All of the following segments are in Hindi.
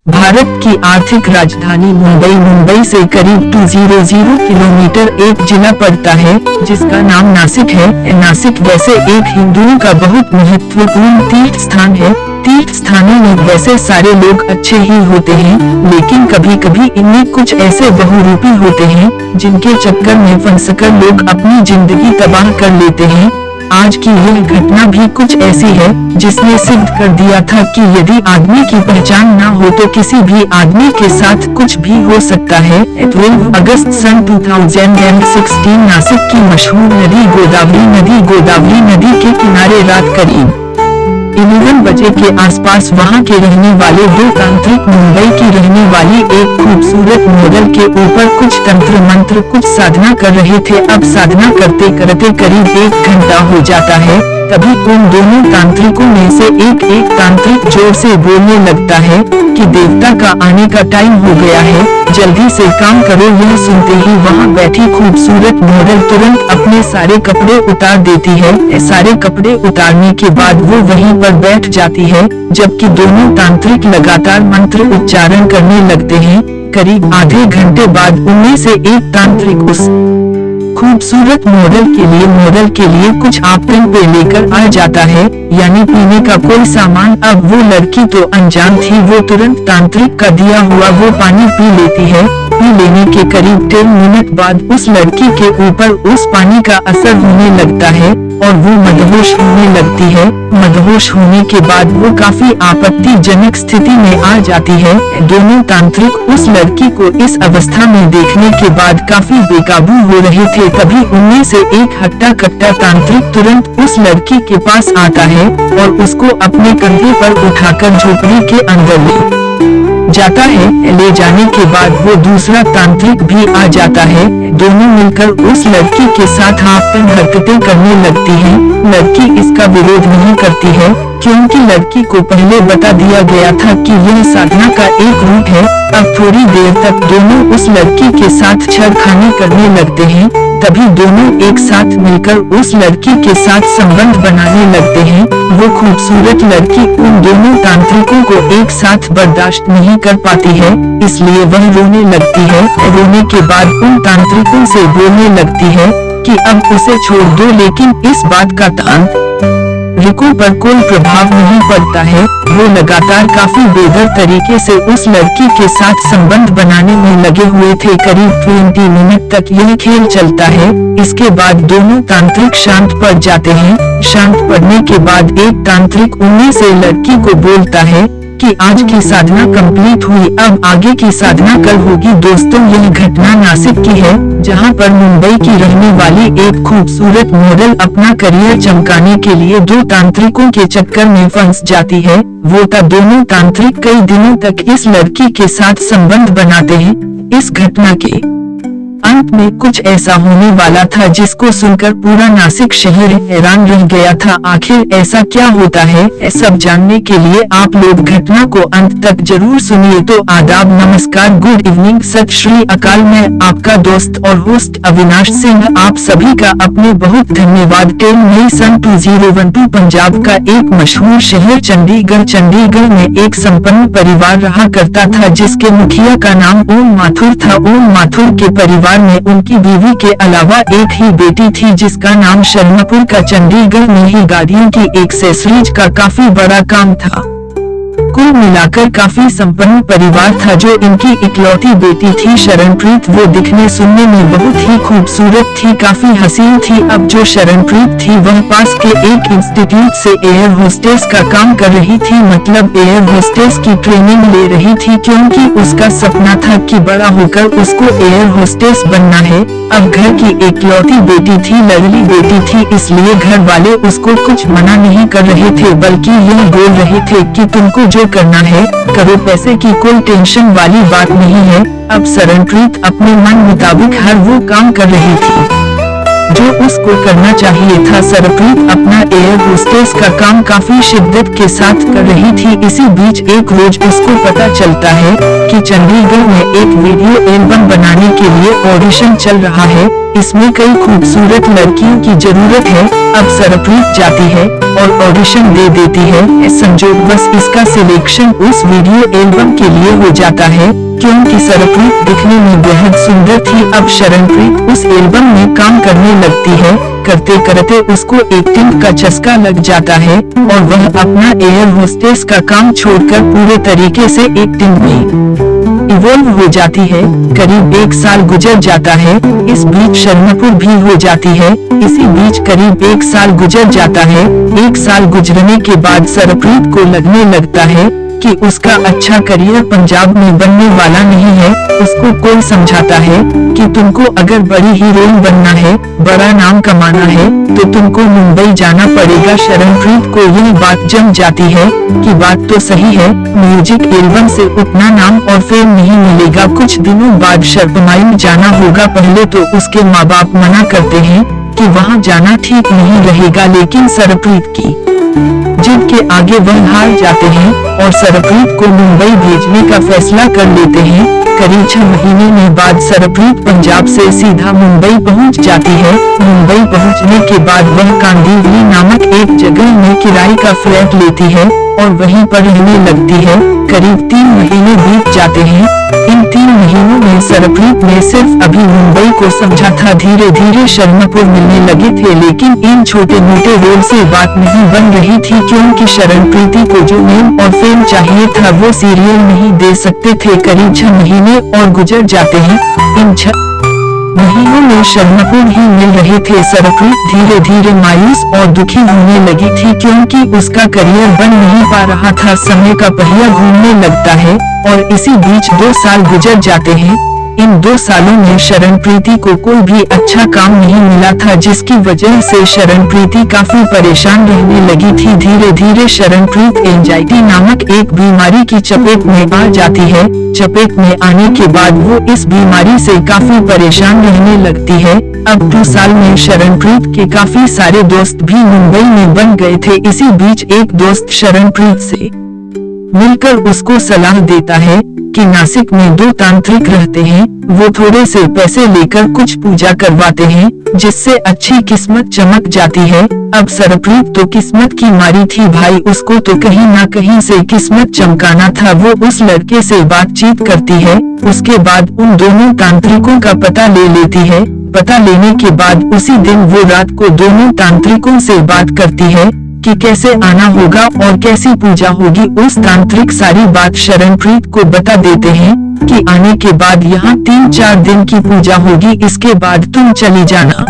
भारत की आर्थिक राजधानी मुंबई से करीब 200 किलोमीटर एक जिला पड़ता है जिसका नाम नासिक है। नासिक वैसे एक हिंदुओं का बहुत महत्वपूर्ण तीर्थ स्थान है। तीर्थ स्थानों में वैसे सारे लोग अच्छे ही होते हैं, लेकिन कभी कभी इनमें कुछ ऐसे बहुरूपी होते हैं जिनके चक्कर में फंसकर लोग अपनी जिंदगी तबाह कर लेते हैं। आज की यह घटना भी कुछ ऐसी है जिसने सिद्ध कर दिया था कि यदि आदमी की पहचान ना हो तो किसी भी आदमी के साथ कुछ भी हो सकता है। 12 अगस्त सन 2016 नासिक की मशहूर नदी गोदावरी नदी के किनारे रात करीब 11 बजे के आसपास वहां के रहने वाले दो तांत्रिक मुंबई की रहने वाली एक खूबसूरत मॉडल के ऊपर कुछ तंत्र मंत्र कुछ साधना कर रहे थे। अब साधना करते करते करीब 1 घंटा हो जाता है, तभी उन दोनों तांत्रिकों में से एक तांत्रिक जोर से बोलने लगता है कि देवता का आने का टाइम हो गया है, जल्दी से काम करो। यह सुनते ही वहां बैठी खूबसूरत मॉडल तुरंत अपने सारे कपड़े उतार देती है। सारे कपड़े उतारने के बाद वो वहीं पर बैठ जाती है, जबकि दोनों तांत्रिक लगातार मंत्र उच्चारण करने लगते हैं। करीब आधे घंटे बाद उनमें से एक तांत्रिक उस खूबसूरत मॉडल के लिए कुछ आपन पे लेकर आ जाता है, यानी पीने का कोई सामान। अब वो लड़की तो अनजान थी, वो तुरंत तांत्रिक का दिया हुआ वो पानी पी लेती है। पी लेने के करीब 10 मिनट बाद उस लड़की के ऊपर उस पानी का असर होने लगता है और वो मदहोश होने लगती है। मदहोश होने के बाद वो काफी आपत्तिजनक स्थिति में आ जाती है। दोनों तांत्रिक उस लड़की को इस अवस्था में देखने के बाद काफी बेकाबू हो रहे थे। तभी उनमें से एक हट्टा कट्टा तांत्रिक तुरंत उस लड़की के पास आता है और उसको अपने कंधे पर उठाकर झोपड़ी के अंदर ले जाता है। ले जाने के बाद वो दूसरा तांत्रिक भी आ जाता है। दोनों मिलकर उस लड़की के साथ आपन हरकतें करने लगती हैं। लड़की इसका विरोध नहीं करती है, क्योंकि लड़की को पहले बता दिया गया था कि यह साधना का एक रूप है। अब थोड़ी देर तक दोनों उस लड़की के साथ छेड़खानी करने लगते हैं। तभी दोनों एक साथ मिलकर उस लड़की के साथ संबंध बनाने लगते हैं। वो खूबसूरत लड़की उन दोनों तांत्रिकों को एक साथ बर्दाश्त नहीं कर पाती है, इसलिए वह रोने लगती है। रोने के बाद उन तांत्रिकों से बोलने लगती है कि अब उसे छोड़ दो, लेकिन इस बात का तांत्रिकों पर कोई प्रभाव नहीं पड़ता है। वो लगातार काफी बेदर तरीके से उस लड़की के साथ संबंध बनाने में लगे हुए थे। करीब 20 मिनट तक यह खेल चलता है। इसके बाद दोनों तांत्रिक शांत पड़ जाते हैं। शांत पड़ने के बाद एक तांत्रिक उनमें से लड़की को बोलता है कि आज की साधना कंप्लीट हुई, अब आगे की साधना कल होगी। दोस्तों, यह घटना नासिक की है, जहां पर मुंबई की रहने वाली एक खूबसूरत मॉडल अपना करियर चमकाने के लिए दो तांत्रिकों के चक्कर में फंस जाती है। वो दोनों तांत्रिक कई दिनों तक इस लड़की के साथ संबंध बनाते हैं। इस घटना के अंत में कुछ ऐसा होने वाला था जिसको सुनकर पूरा नासिक शहर हैरान रह गया था। आखिर ऐसा क्या होता है, सब जानने के लिए आप लोग घटना को अंत तक जरूर सुनिए। तो आदाब, नमस्कार, गुड इवनिंग, सत श्री अकाल। मैं आपका दोस्त और होस्ट अविनाश सिंह आप सभी का अपने बहुत धन्यवाद। 10 मई सन 2012 पंजाब का एक मशहूर शहर चंडीगढ़ में एक संपन्न परिवार रहा करता था जिसके मुखिया का नाम ओम माथुर था। ओम माथुर के परिवार में उनकी बीवी के अलावा एक ही बेटी थी जिसका नाम शर्मापुर का चंडीगढ़ में ही गाड़ियों की एक्सेसरीज का काफी बड़ा काम था। कुल मिलाकर काफी संपन्न परिवार था। जो इनकी इकलौती बेटी थी शरणप्रीत, वो दिखने सुनने में बहुत ही खूबसूरत थी, काफी हसीन थी। अब जो शरणप्रीत थी वह पास के एक इंस्टीट्यूट से एयर होस्टेस का काम कर रही थी, मतलब एयर होस्टेस की ट्रेनिंग ले रही थी, क्योंकि उसका सपना था कि बड़ा होकर उसको एयर होस्टेस बनना है। अब घर की इकलौती बेटी थी, लड़ली बेटी थी, इसलिए घर वाले उसको कुछ मना नहीं कर रहे थे, बल्कि यह बोल रहे थे कि तुमको जो करना है करो, पैसे की कोई टेंशन वाली बात नहीं है। अब शरणप्रीत अपने मन मुताबिक हर वो काम कर रही थी। जो उसको करना चाहिए था। सरप्रीत अपना एयर होस्टेस का काम काफी शिद्दत के साथ कर रही थी। इसी बीच एक रोज उसको पता चलता है कि चंडीगढ़ में एक वीडियो एल्बम बनाने के लिए ऑडिशन चल रहा है। इसमें कई खूबसूरत लड़कियों की जरूरत है। अब सरप्रीत जाती है और ऑडिशन दे देती है। संजोग बस इसका सिलेक्शन उस वीडियो एल्बम के लिए हो जाता है, क्योंकि सरप्रीत दिखने में बेहद सुंदर थी। अब शरणप्रीत उस एल्बम में काम करने लगती है। करते करते उसको एक्टिंग का चस्का लग जाता है और वह अपना एयर होस्टेस का काम छोड़कर पूरे तरीके से एक्टिंग में इवॉल्व हो जाती है। करीब 1 साल गुजर जाता है। इस बीच शर्मापुर भी हो जाती है। इसी बीच करीब 1 साल गुजर जाता है। 1 साल गुजरने के बाद सरप्रीत को लगने लगता है कि उसका अच्छा करियर पंजाब में बनने वाला नहीं है। उसको कोई समझाता है कि तुमको अगर बड़ी हीरोइन बनना है, बड़ा नाम कमाना है, तो तुमको मुंबई जाना पड़ेगा। शरणप्रीत को यह बात जम जाती है कि बात तो सही है, म्यूजिक एल्बम से उतना नाम और फेम नहीं मिलेगा। कुछ दिनों बाद शर्मापुर जाना होगा। पहले तो उसके माँ बाप मना करते हैं कि वहाँ जाना ठीक नहीं रहेगा, लेकिन सरप्रीत की जिद के आगे वह हार जाते हैं और सरप्रीत को मुंबई भेजने का फैसला कर लेते हैं। करीब 6 महीने में बाद सरप्रीत पंजाब से सीधा मुंबई पहुंच जाती है। मुंबई पहुंचने के बाद वह कांदिवली नामक एक जगह में किराए का फ्लैट लेती है और वहीं पर रहने लगती है। करीब 3 महीने बीत जाते हैं। इन 3 महीनों में सरप्रीत ने सिर्फ अभी मुंबई को समझा था। धीरे धीरे शर्मापुर मिलने लगे थे, लेकिन इन छोटे मोटे रोल से बात नहीं बन रही थी, क्योंकि शरणप्रीति को जो नेम और फेम चाहिए था वो सीरियल नहीं दे सकते थे। करीब 6 महीने और गुजर जाते हैं। इन 6 महीनों में शर्मापुर ही मिल रहे थे। सरप्रीत धीरे धीरे मायूस और दुखी होने लगी थी, क्योंकि उसका करियर बन नहीं पा रहा था। समय का पहिया घूमने लगता है और इसी बीच 2 साल गुजर जाते हैं। इन 2 सालों में शरणप्रीति को कोई भी अच्छा काम नहीं मिला था, जिसकी वजह से शरणप्रीति काफी परेशान रहने लगी थी। धीरे धीरे शरणप्रीत एंजाइटी नामक एक बीमारी की चपेट में आ जाती है। चपेट में आने के बाद वो इस बीमारी से काफी परेशान रहने लगती है। अब 2 साल में शरणप्रीत के काफी सारे दोस्त भी मुंबई में बन गए थे। इसी बीच एक दोस्त शरणप्रीत से मिलकर उसको सलाह देता है कि नासिक में 2 तांत्रिक रहते हैं, वो थोड़े से पैसे लेकर कुछ पूजा करवाते हैं, जिससे अच्छी किस्मत चमक जाती है। अब सरप्रीत तो किस्मत की मारी थी भाई, उसको तो कहीं ना कहीं से किस्मत चमकाना था। वो उस लड़के से बातचीत करती है। उसके बाद उन दोनों तांत्रिकों का पता ले लेती है। पता लेने के बाद उसी दिन वो रात को दोनों तांत्रिकों से बात करती है कि कैसे आना होगा और कैसी पूजा होगी। उस तांत्रिक सारी बात शरणप्रीत को बता देते हैं कि आने के बाद यहाँ 3-4 दिन की पूजा होगी, इसके बाद तुम चली जाना।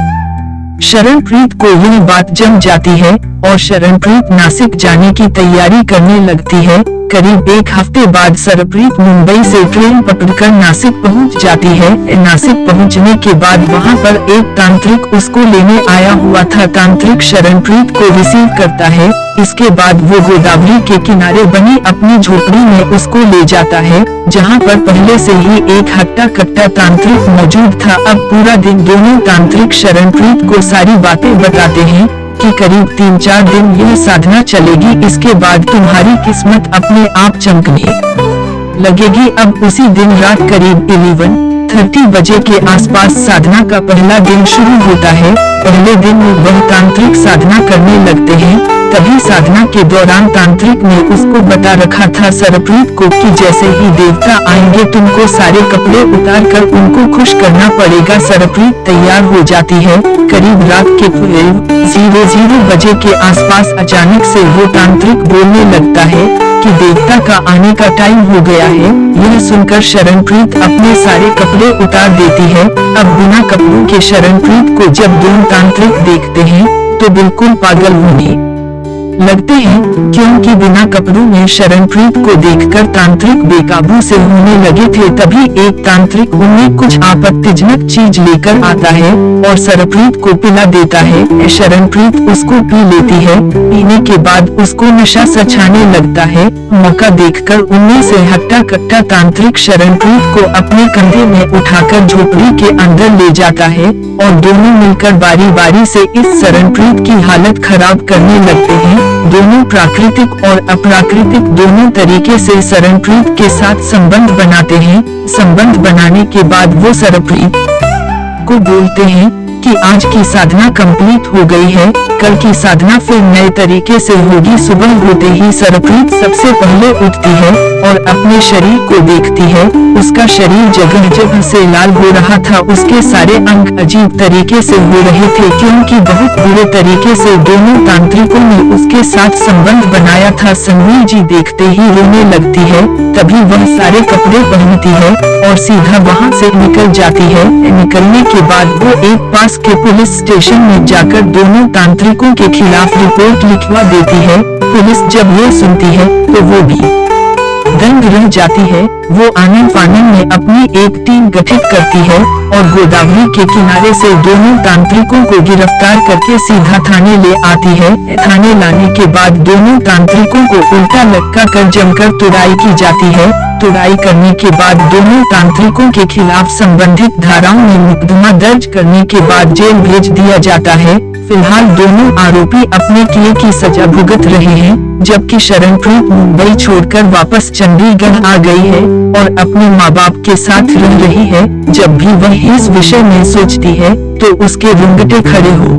शरणप्रीत को यह बात जम जाती है और शरणप्रीत नासिक जाने की तैयारी करने लगती है। करीब 1 हफ्ते बाद सरप्रीत मुंबई से ट्रेन पकड़कर नासिक पहुंच जाती है। नासिक पहुंचने के बाद वहां पर एक तांत्रिक उसको लेने आया हुआ था। तांत्रिक शरणप्रीत को रिसीव करता है। इसके बाद वो गोदावरी के किनारे बनी अपनी झोपड़ी में उसको ले जाता है, जहां पर पहले से ही एक हट्टा कट्टा तांत्रिक मौजूद था। अब पूरा दिन दोनों तांत्रिक शरणप्रीत को सारी बातें बताते हैं कि करीब 3-4 दिन यह साधना चलेगी, इसके बाद तुम्हारी किस्मत अपने आप चमकने लगेगी। अब उसी दिन रात करीब 11:30 बजे के आसपास साधना का पहला दिन शुरू होता है। पहले दिन वह तांत्रिक साधना करने लगते हैं। तभी साधना के दौरान तांत्रिक ने उसको बता रखा था सरप्रीत को कि जैसे ही देवता आएंगे तुमको सारे कपड़े उतार कर उनको खुश करना पड़ेगा। सरप्रीत तैयार हो जाती है। करीब रात के 12:00 बजे के आसपास अचानक से वो तांत्रिक बोलने लगता है कि देवता का आने का टाइम हो गया है। यह सुनकर शरणप्रीत अपने सारे कपड़े उतार देती है। अब बिना कपड़ों के शरणप्रीत को जब दोनों तांत्रिक देखते हैं तो बिल्कुल पागल होने लगते हैं, क्योंकि बिना कपड़ों में शरणप्रीत को देखकर तांत्रिक बेकाबू से होने लगे थे। तभी एक तांत्रिक उन्हें कुछ आपत्तिजनक चीज लेकर आता है और सरप्रीत को पिला देता है। शरणप्रीत उसको पी लेती है। पीने के बाद उसको नशा सा छाने लगता है। मौका देखकर उनमें से हट्टा कट्टा तांत्रिक शरणप्रीत को अपने कंधे में उठाकर झोपड़ी के अंदर ले जाता है और दोनों मिलकर बारी बारी से इस शरणप्रीत की हालत खराब करने लगते हैं। दोनों प्राकृतिक और अप्राकृतिक दोनों तरीके से शरणप्रीत के साथ संबंध बनाते हैं। संबंध बनाने के बाद वो शरणप्रीत को बोलते हैं कि आज की साधना कंप्लीट हो गई है, कल की साधना फिर नए तरीके से होगी। सुबह होते ही शरणप्रीत सबसे पहले उठती है और अपने शरीर को देखती है। उसका शरीर जगह जगह से लाल हो रहा था, उसके सारे अंग अजीब तरीके से हो रहे थे क्योंकि बहुत बुरे तरीके से दोनों तांत्रिकों ने उसके साथ संबंध बनाया था। संवीर जी देखते ही रोने लगती है, तभी वह सारे कपड़े पहनती है और सीधा वहां से निकल जाती है। निकलने के बाद वो एक पास के पुलिस स्टेशन में जाकर दोनों तांत्रिकों के खिलाफ रिपोर्ट लिखवा देती है। पुलिस जब ये सुनती है तो वो भी दंग रह जाती है। वो आनन फानन में अपनी एक टीम गठित करती है और गोदावरी के किनारे से दोनों तांत्रिकों को गिरफ्तार करके सीधा थाने ले आती है। थाने लाने के बाद दोनों तांत्रिकों को उल्टा लटका कर जमकर तुड़ाई की जाती है। तुड़ाई करने के बाद दोनों तांत्रिकों के खिलाफ संबंधित धाराओं में मुकदमा दर्ज करने के बाद जेल भेज दिया जाता है। फिलहाल दोनों आरोपी अपने किए की सजा भुगत रहे हैं, जबकि शरणप्रीत मुंबई छोड़कर वापस चंडीगढ़ आ गई है और अपने माँ बाप के साथ रह रही है। जब भी वह इस विषय में सोचती है तो उसके रोंगटे खड़े हो